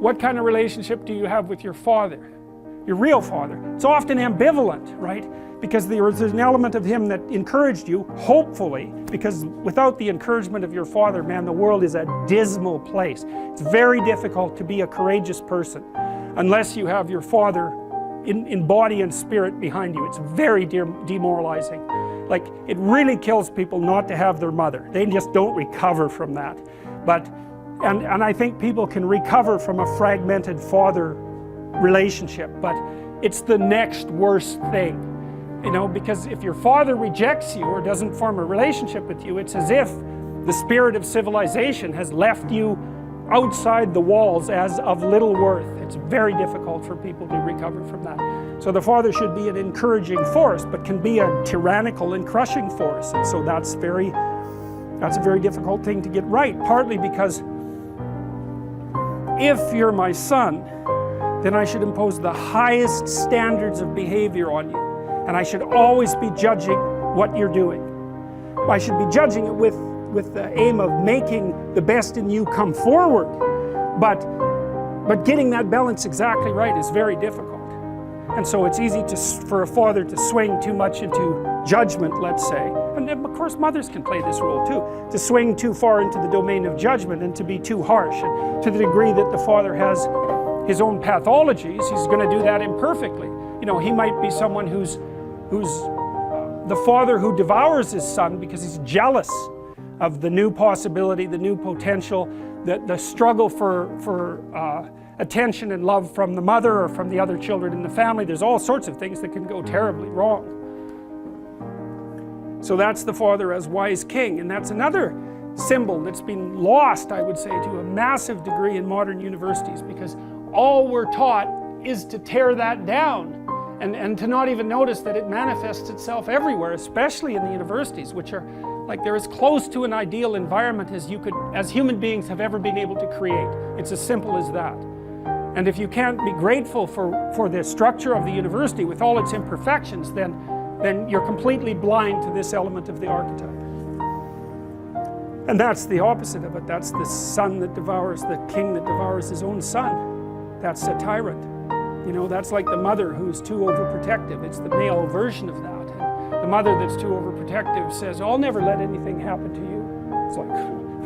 what kind of relationship do you have with your father? Your real father. It's often ambivalent, right? Because there's an element of him that encouraged you, hopefully, because without the encouragement of your father, man, the world is a dismal place. It's very difficult to be a courageous person unless you have your father in body and spirit behind you. It's very demoralizing. Like, it really kills people not to have their mother. They just don't recover from that. But, and I think people can recover from a fragmented father relationship, but it's the next worst thing. You know, because if your father rejects you or doesn't form a relationship with you, it's as if the spirit of civilization has left you outside the walls as of little worth. It's very difficult for people to recover from that. So the father should be an encouraging force, but can be a tyrannical and crushing force. And so that's a very difficult thing to get right, partly because if you're my son, then I should impose the highest standards of behavior on you. And I should always be judging what you're doing. I should be judging it with the aim of making the best in you come forward. But getting that balance exactly right is very difficult. And so it's easy for a father to swing too much into judgment, let's say. And of course mothers can play this role too. To swing too far into the domain of judgment and to be too harsh. And to the degree that the father has his own pathologies, he's going to do that imperfectly. You know, he might be someone who's the father who devours his son because he's jealous of the new possibility, the new potential, the struggle for attention and love from the mother or from the other children in the family. There's all sorts of things that can go terribly wrong. So that's the father as wise king, and that's another symbol that's been lost, I would say, to a massive degree in modern universities, because all we're taught is to tear that down. And to not even notice that it manifests itself everywhere, especially in the universities, which are like they're as close to an ideal environment as human beings have ever been able to create. It's as simple as that. And if you can't be grateful for the structure of the university with all its imperfections, then you're completely blind to this element of the archetype. And that's the opposite of it. That's the son that devours, the king that devours his own son. That's a tyrant. You know, that's like the mother who's too overprotective. It's the male version of that. And the mother that's too overprotective says, I'll never let anything happen to you. It's like,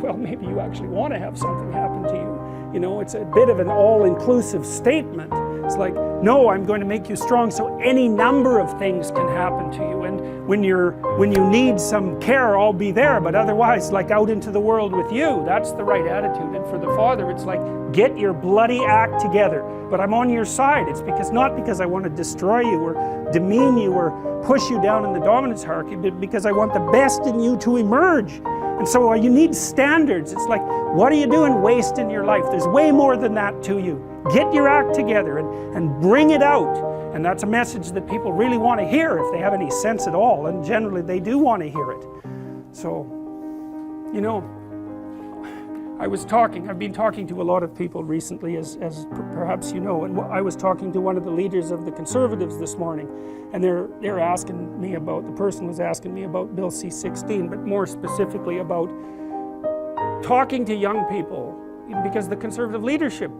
well, maybe you actually want to have something happen to you. You know, it's a bit of an all-inclusive statement. It's like, no, I'm going to make you strong so any number of things can happen to you. And when you need some care, I'll be there. But otherwise, like out into the world with you, that's the right attitude. And for the father, it's like, get your bloody act together. But I'm on your side. It's not because I want to destroy you or demean you or push you down in the dominance hierarchy, but because I want the best in you to emerge. And so you need standards. It's like, what are you doing wasting your life? There's way more than that to you. Get your act together and bring it out. And that's a message that people really want to hear if they have any sense at all. And generally they do want to hear it. So, you know, I've been talking to a lot of people recently, as perhaps you know, and I was talking to one of the leaders of the Conservatives this morning, and they're asking me about, the person was asking me about Bill C-16, but more specifically about talking to young people, because the Conservative leadership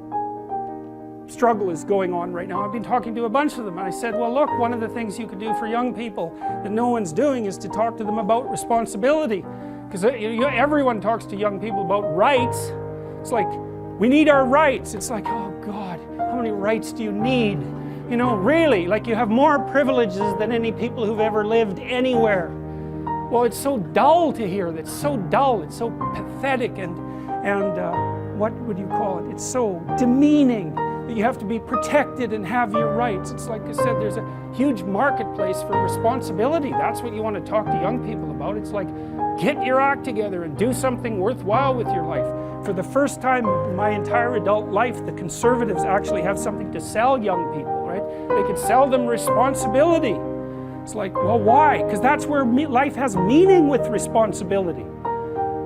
struggle is going on right now. I've been talking to a bunch of them, and I said, well, look, one of the things you could do for young people that no one's doing is to talk to them about responsibility. Because everyone talks to young people about rights. It's like, we need our rights. It's like, oh God, how many rights do you need? You know, really, like you have more privileges than any people who've ever lived anywhere. Well, it's so dull to hear that. It's so dull. It's so pathetic and what would you call it? It's so demeaning that you have to be protected and have your rights. It's like I said, there's a huge marketplace for responsibility. That's what you want to talk to young people about. It's like, get your act together and do something worthwhile with your life. For the first time in my entire adult life, the Conservatives actually have something to sell young people, right? They could sell them responsibility. It's like, well, why? Because that's where life has meaning with responsibility.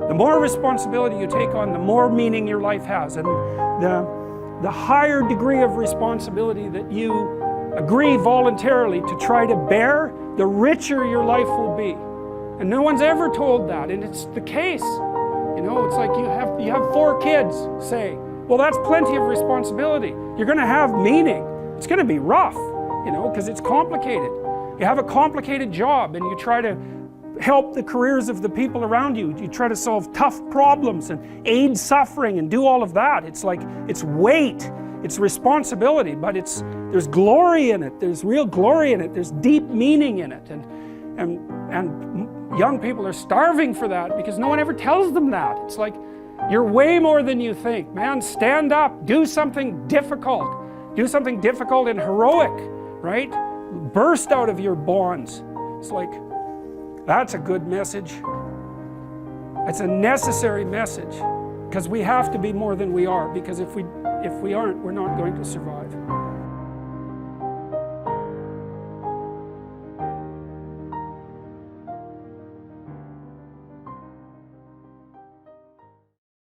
The more responsibility you take on, the more meaning your life has. And the higher degree of responsibility that you agree voluntarily to try to bear, the richer your life will be. And no one's ever told that, and it's the case. You know, it's like you have 4 kids, say, Well, that's plenty of responsibility. You're going to have meaning. It's going to be rough, you know, because it's complicated. You have a complicated job and you try to help the careers of the people around you. You try to solve tough problems and aid suffering and do all of that. It's like, it's weight, it's responsibility, but there's glory in it. There's real glory in it. There's deep meaning in it. And young people are starving for that because no one ever tells them that. It's like, you're way more than you think. Man, stand up, do something difficult. Do something difficult and heroic, right? Burst out of your bonds. It's like, that's a good message. It's a necessary message because we have to be more than we are, because if we aren't, we're not going to survive.